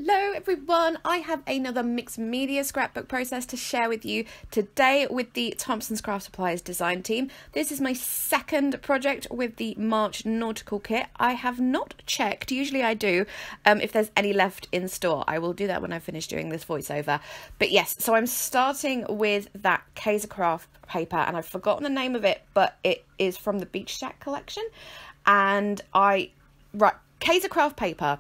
Hello everyone, I have another mixed media scrapbook process to share with you today with the Thompson's Craft Supplies design team. This is my second project with the March nautical kit. I have not checked, usually I do, if there's any left in store. I will do that when I finish doing this voiceover. But yes, so I'm starting with that Gesso craft paper, and I've forgotten the name of it, but it is from the Beach Shack collection. And Gesso craft paper.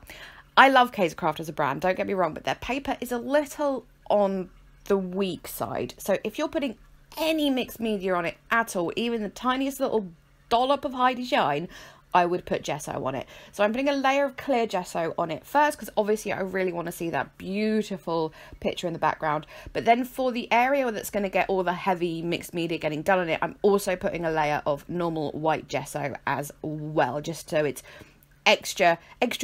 I love Gesso Craft as a brand, don't get me wrong, but their paper is a little on the weak side. So if you're putting any mixed media on it at all, even the tiniest little dollop of Heidi Shine, I would put gesso on it. So I'm putting a layer of clear gesso on it first, because obviously I really want to see that beautiful picture in the background. But then for the area that's going to get all the heavy mixed media getting done on it, I'm also putting a layer of normal white gesso as well, just so it's extra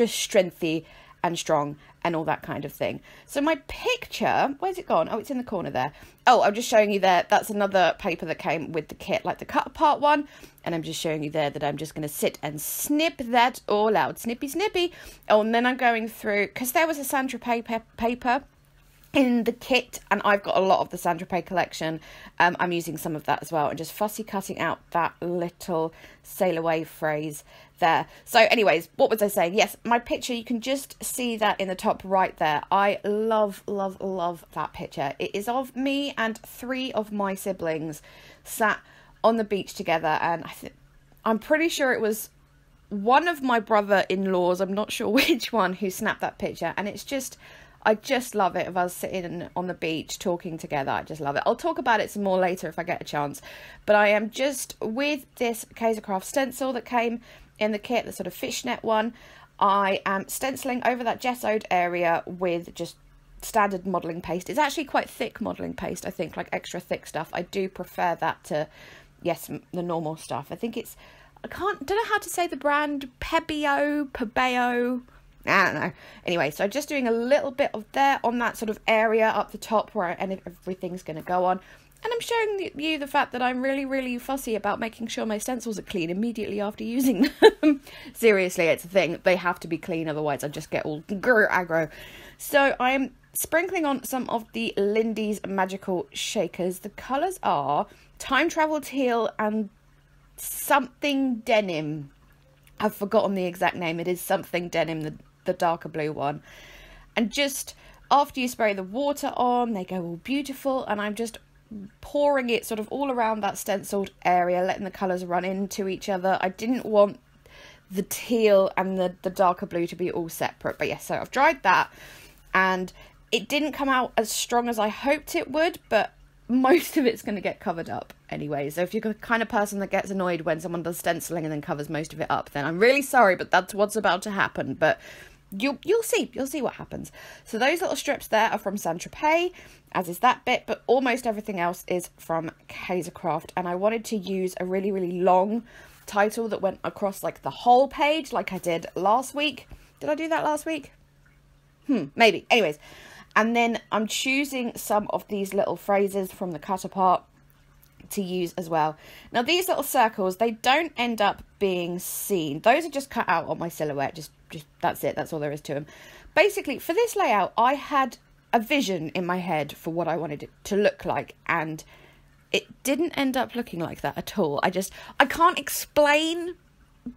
strengthy and strong and all that kind of thing. So my picture, where's it gone? Oh, it's in the corner there. Oh, I'm just showing you there. That's another paper that came with the kit, like the cut apart one. And I'm just showing you there that I'm just going to sit and snip that all out. Snippy, snippy. Oh, and then I'm going through, because there was a St Tropez paper in the kit, and I've got a lot of the St Tropez collection. I'm using some of that as well, and just fussy cutting out that little sail away phrase there. So anyways, what was I saying? Yes, my picture, you can just see that in the top right there. I love that picture. It is of me and 3 of my siblings sat on the beach together, and I'm pretty sure it was one of my brother-in-laws, I'm not sure which one, who snapped that picture. And it's just, I just love it of us sitting on the beach talking together. I just love it. I'll talk about it some more later if I get a chance. But I am just with this Gesso Craft stencil that came in the kit, the sort of fishnet one. I am stenciling over that gessoed area with just standard modelling paste. It's actually quite thick modelling paste, I think, like extra thick stuff. I do prefer that to, yes, the normal stuff. I think it's, don't know how to say the brand, Pebbles. I don't know. Anyway, so just doing a little bit of there on that sort of area up the top where everything's going to go on. And I'm showing you the fact that I'm really fussy about making sure my stencils are clean immediately after using them. Seriously, it's a thing. They have to be clean, otherwise I just get all aggro. So I'm sprinkling on some of the Lindy's Magical Shakers. The colours are Time Travel Teal and something Denim. I've forgotten the exact name. It is something Denim, the darker blue one. And just after you spray the water on, they go all beautiful, and I'm just pouring it sort of all around that stenciled area, letting the colours run into each other. I didn't want the teal and the darker blue to be all separate, but yes, so I've dried that, and it didn't come out as strong as I hoped it would, but most of it's going to get covered up anyway. So if you're the kind of person that gets annoyed when someone does stenciling and then covers most of it up, then I'm really sorry, but that's what's about to happen. But you'll see what happens. So those little strips there are from St Tropez, as is that bit, but almost everything else is from Gesso Craft. And I wanted to use a really long title that went across like the whole page, like I did last week. Did I do that last week? Maybe. Anyways, and then I'm choosing some of these little phrases from the cut apart to use as well. Now these little circles, they don't end up being seen. Those are just cut out on my silhouette. Just that's it. That's all there is to them. Basically, for this layout, I had a vision in my head for what I wanted it to look like, and it didn't end up looking like that at all. I can't explain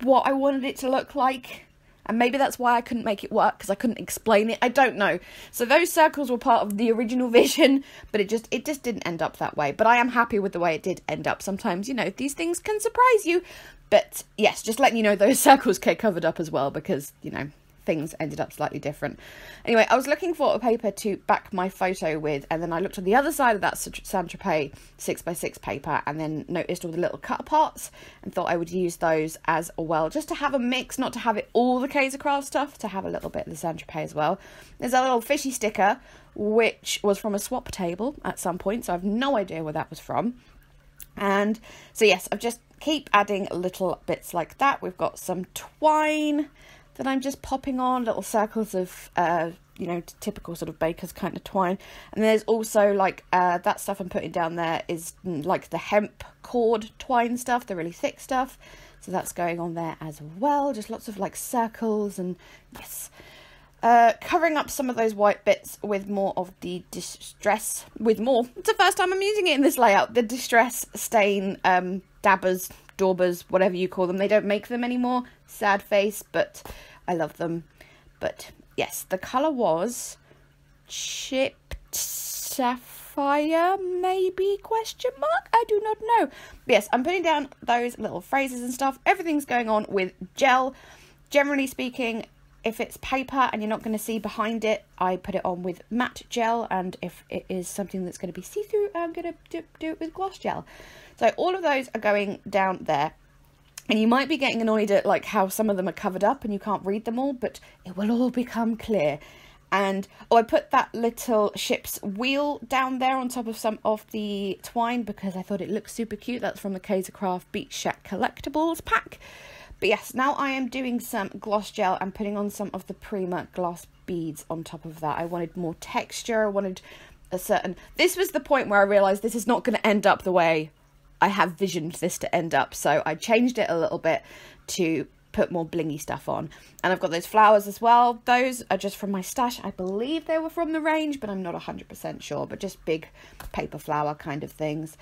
what I wanted it to look like. And maybe that's why I couldn't make it work, because I couldn't explain it. I don't know. So those circles were part of the original vision, but it just didn't end up that way. But I am happy with the way it did end up. Sometimes, you know, these things can surprise you. But yes, just letting you know those circles get covered up as well, because, you know, things ended up slightly different. Anyway, I was looking for a paper to back my photo with, and then I looked on the other side of that St Tropez 6x6 paper, and then noticed all the little cut parts and thought I would use those as well, just to have a mix, not to have it all the Gesso Craft stuff, to have a little bit of the St Tropez as well. There's a little fishy sticker which was from a swap table at some point, so I have no idea where that was from. And so yes, I've just keep adding little bits like that. We've got some twine that I'm just popping on, little circles of, you know, typical sort of baker's kind of twine. And there's also like that stuff I'm putting down there is like the hemp cord twine stuff, the really thick stuff. So that's going on there as well. Just lots of like circles, and yes. Covering up some of those white bits with more of the distress, it's the first time I'm using it in this layout, the distress stain, dabbers, daubers, whatever you call them. They don't make them anymore, sad face, but I love them. But yes, the colour was chipped sapphire, maybe, question mark, I do not know. But yes, I'm putting down those little phrases and stuff. Everything's going on with gel. Generally speaking, if it's paper and you're not going to see behind it, I put it on with matte gel, and if it is something that's going to be see-through, I'm going to do it with gloss gel. So all of those are going down there, and you might be getting annoyed at like how some of them are covered up and you can't read them all, but it will all become clear. And I put that little ship's wheel down there on top of some of the twine because I thought it looked super cute. That's from the Kaisercraft Beach Shack Collectibles pack. But yes, now I am doing some gloss gel and putting on some of the Prima glass beads on top of that. I wanted more texture. I wanted a certain... This was the point where I realised this is not going to end up the way I have visioned this to end up. So I changed it a little bit to put more blingy stuff on. And I've got those flowers as well. Those are just from my stash. I believe they were from the range, but I'm not 100% sure. But just big paper flower kind of things.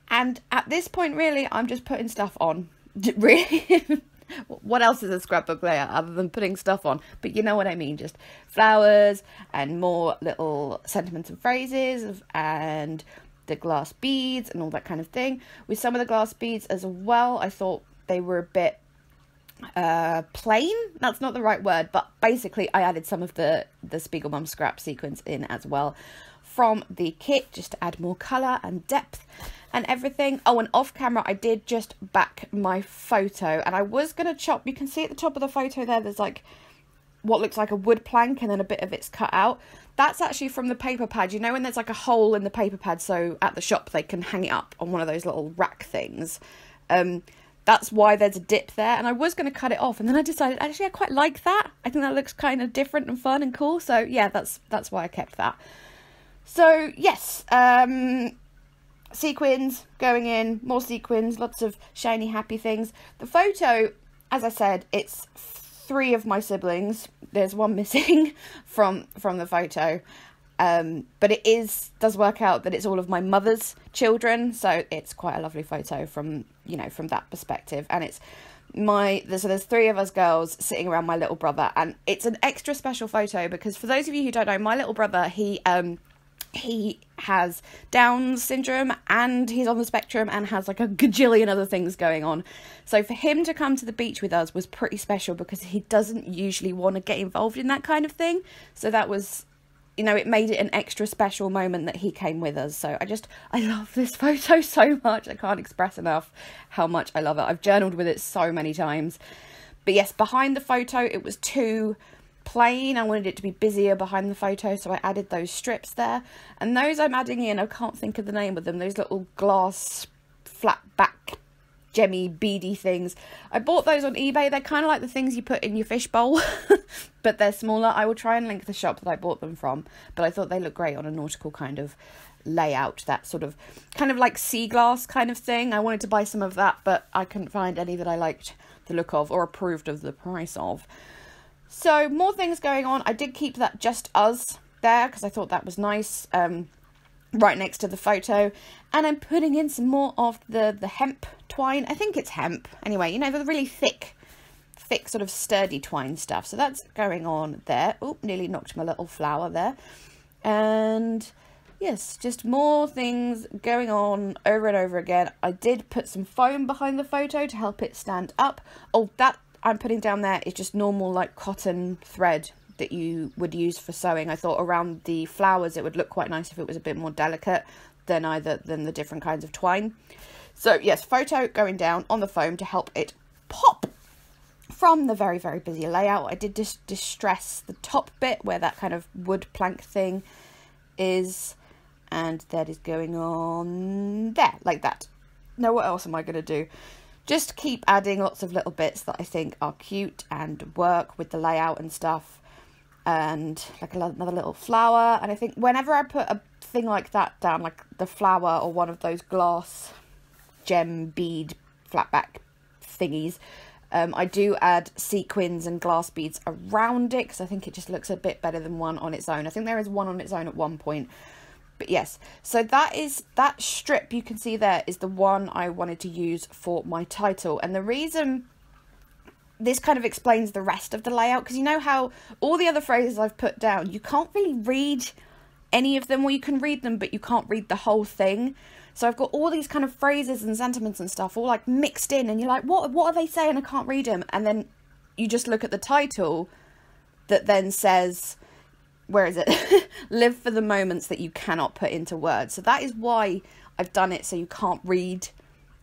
And at this point, really, I'm just putting stuff on. Really? What else is a scrapbook layout other than putting stuff on? But you know what I mean, just flowers and more little sentiments and phrases and the glass beads and all that kind of thing. With some of the glass beads as well, I thought they were a bit plain. That's not the right word, but basically I added some of the Spiegelmum scrap sequins in as well from the kit, just to add more colour and depth and everything. Oh, and off camera I did just back my photo, and I was going to chop, you can see at the top of the photo there's like what looks like a wood plank and then a bit of it's cut out. That's actually from the paper pad. You know when there's like a hole in the paper pad so at the shop they can hang it up on one of those little rack things. That's why there's a dip there, and I was going to cut it off, and then I decided actually I quite like that. I think that looks kind of different and fun and cool, so yeah, that's why I kept that. So yes, sequins going in, more sequins, lots of shiny happy things. The photo, as I said, it's 3 of my siblings. There's one missing from the photo, but it does work out that it's all of my mother's children, so it's quite a lovely photo from, you know, from that perspective. And it's so there's 3 of us girls sitting around my little brother, and it's an extra special photo because for those of you who don't know, my little brother, he has Down syndrome and he's on the spectrum and has like a gajillion other things going on. So for him to come to the beach with us was pretty special because he doesn't usually want to get involved in that kind of thing. So that was, you know, it made it an extra special moment that he came with us. So I love this photo so much. I can't express enough how much I love it. I've journaled with it so many times. But yes, behind the photo, it was too plain. I wanted it to be busier behind the photo, so I added those strips there. And those I'm adding in, I can't think of the name of them, those little glass flat back gemmy beady things. I bought those on eBay. They're kind of like the things you put in your fish bowl, but they're smaller. I will try and link the shop that I bought them from, but I thought they look great on a nautical kind of layout, that sort of kind of like sea glass kind of thing. I wanted to buy some of that, but I couldn't find any that I liked the look of or approved of the price of. So more things going on. I did keep that just us there because I thought that was nice, right next to the photo. And I'm putting in some more of the hemp twine. I think it's hemp. Anyway, you know, the really thick sort of sturdy twine stuff. So that's going on there. Oh, nearly knocked my little flower there. And yes, just more things going on over and over again. I did put some foam behind the photo to help it stand up. Oh, that I'm putting down there is just normal like cotton thread that you would use for sewing. I thought around the flowers it would look quite nice if it was a bit more delicate than the different kinds of twine. So yes, photo going down on the foam to help it pop from the very, very busy layout. I did just distress the top bit where that kind of wood plank thing is, and that is going on there like that. Now what else am I going to do? Just keep adding lots of little bits that I think are cute and work with the layout and stuff. And like another little flower. And I think whenever I put a thing like that down, like the flower or one of those glass gem bead flat back thingies, I do add sequins and glass beads around it because I think it just looks a bit better than one on its own. I think there is one on its own at one point. But yes, so that strip you can see there is the one I wanted to use for my title. And the reason this kind of explains the rest of the layout, because you know how all the other phrases I've put down, you can't really read any of them, or you can read them, but you can't read the whole thing. So I've got all these kind of phrases and sentiments and stuff all like mixed in, and you're like, what are they saying? I can't read them. And then you just look at the title that then says, where is it? Live for the moments that you cannot put into words. So that is why I've done it so you can't read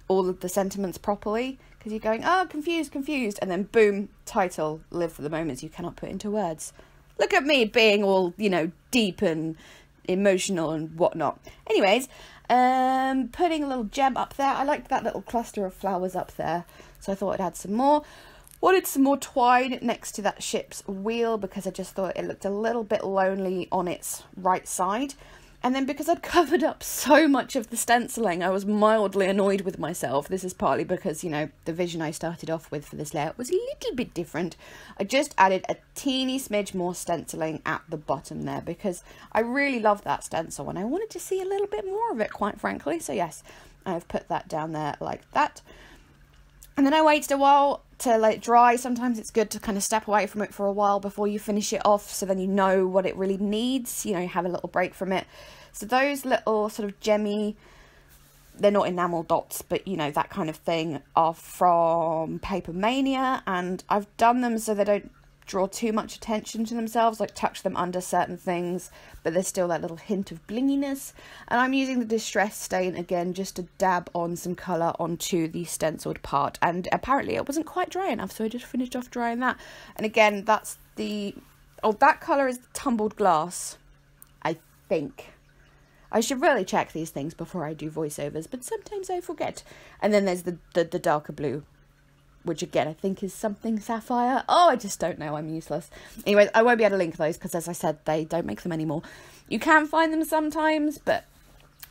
all of the sentiments properly, because you're going, oh, confused, and then boom, title, live for the moments you cannot put into words. Look at me being all, you know, deep and emotional and whatnot. Anyways, putting a little gem up there. I liked that little cluster of flowers up there, so I thought I'd add some more. Wanted some more twine next to that ship's wheel because I just thought it looked a little bit lonely on its right side. And then because I'd covered up so much of the stenciling, I was mildly annoyed with myself. This is partly because, you know, the vision I started off with for this layout was a little bit different. I just added a teeny smidge more stenciling at the bottom there because I really love that stencil and I wanted to see a little bit more of it, quite frankly. So yes, I've put that down there like that. And then I waited a while to let it dry. Sometimes it's good to kind of step away from it for a while before you finish it off, so then you know what it really needs, you know, you have a little break from it. So those little sort of gemmy, they're not enamel dots, but you know, that kind of thing, are from Paper Mania, and I've done them so they don't draw too much attention to themselves, like tuck them under certain things, but there's still that little hint of blinginess. And I'm using the Distress stain again just to dab on some colour onto the stenciled part, and apparently it wasn't quite dry enough, so I just finished off drying that. And again, that's the, oh, that colour is tumbled glass, I think. I should really check these things before I do voiceovers, but sometimes I forget. And then there's the darker blue, which again I think is something sapphire. Oh, I just don't know, I'm useless. Anyway, I won't be able to link those because, as I said, they don't make them anymore. You can find them sometimes, but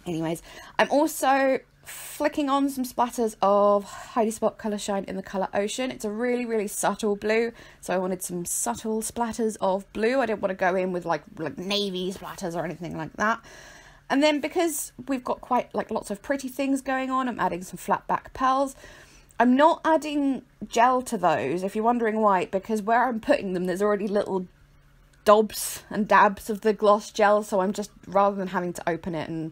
anyways, I'm also flicking on some splatters of Heidi Spot Colour Shine in the colour Ocean. It's a really, really subtle blue, so I wanted some subtle splatters of blue. I didn't want to go in with like navy splatters or anything like that. And then because we've got quite like lots of pretty things going on, I'm adding some flat back pearls. I'm not adding gel to those, if you're wondering why, because where I'm putting them, there's already little dobs and dabs of the gloss gel, so I'm just, rather than having to open it and,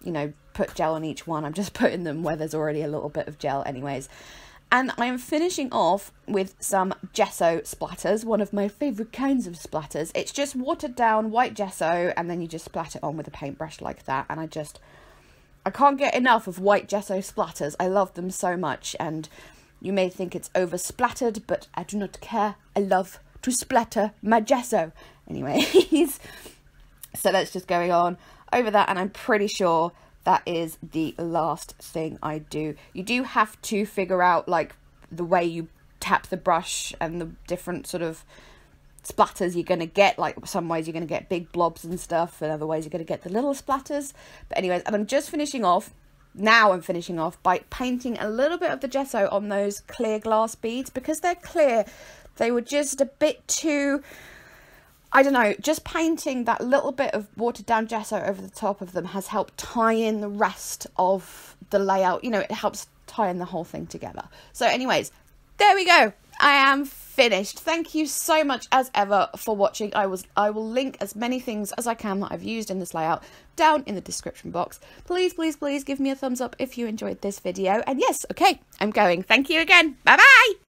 you know, put gel on each one, I'm just putting them where there's already a little bit of gel anyways. And I am finishing off with some gesso splatters, one of my favourite kinds of splatters. It's just watered down white gesso, and then you just splat it on with a paintbrush like that, and I can't get enough of white gesso splatters. I love them so much, and you may think it's over splattered, but I do not care. I love to splatter my gesso. Anyways, so that's just going on over that, and I'm pretty sure that is the last thing I do. You do have to figure out like the way you tap the brush and the different sort of splatters you're going to get. Like some ways you're going to get big blobs and stuff, and other ways you're going to get the little splatters. But anyways, and I'm just finishing off, now I'm finishing off by painting a little bit of the gesso on those clear glass beads. Because they're clear, they were just a bit too, I don't know, just painting that little bit of watered down gesso over the top of them has helped tie in the rest of the layout. You know, it helps tie in the whole thing together. So anyways, there we go. I am finished. Thank you so much as ever for watching. I will link as many things as I can that I've used in this layout down in the description box. Please, please, please give me a thumbs up if you enjoyed this video. And yes, okay, I'm going. Thank you again. Bye bye.